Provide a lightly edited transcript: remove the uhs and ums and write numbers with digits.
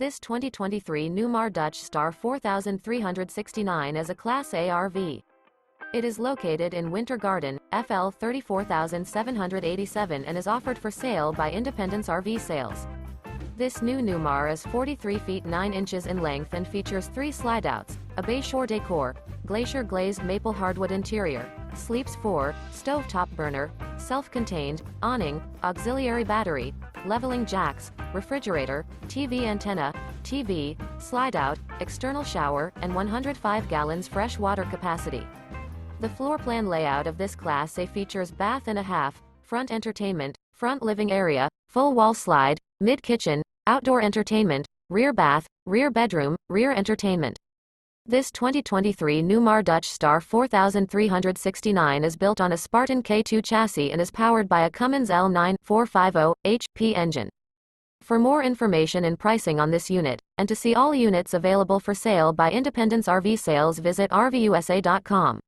This 2023 Newmar Dutch Star 4369 is a Class A RV. It is located in Winter Garden, FL 34787 and is offered for sale by Independence RV Sales. This new Newmar is 43 feet 9 inches in length and features 3 slideouts, a Bayshore Decor, Glacier Glazed Maple Hardwood interior, sleeps 4, stovetop burner, self-contained, awning, auxiliary battery, leveling jacks, refrigerator, TV antenna, TV, slide-out, external shower, and 105 gallons fresh water capacity. The floor plan layout of this Class A features bath and a half, front entertainment, front living area, full wall slide, mid-kitchen, outdoor entertainment, rear bath, rear bedroom, rear entertainment. This 2023 Newmar Dutch Star 4369 is built on a Spartan K2 chassis and is powered by a Cummins L9 450 HP engine. For more information and pricing on this unit, and to see all units available for sale by Independence RV Sales, visit RVUSA.com.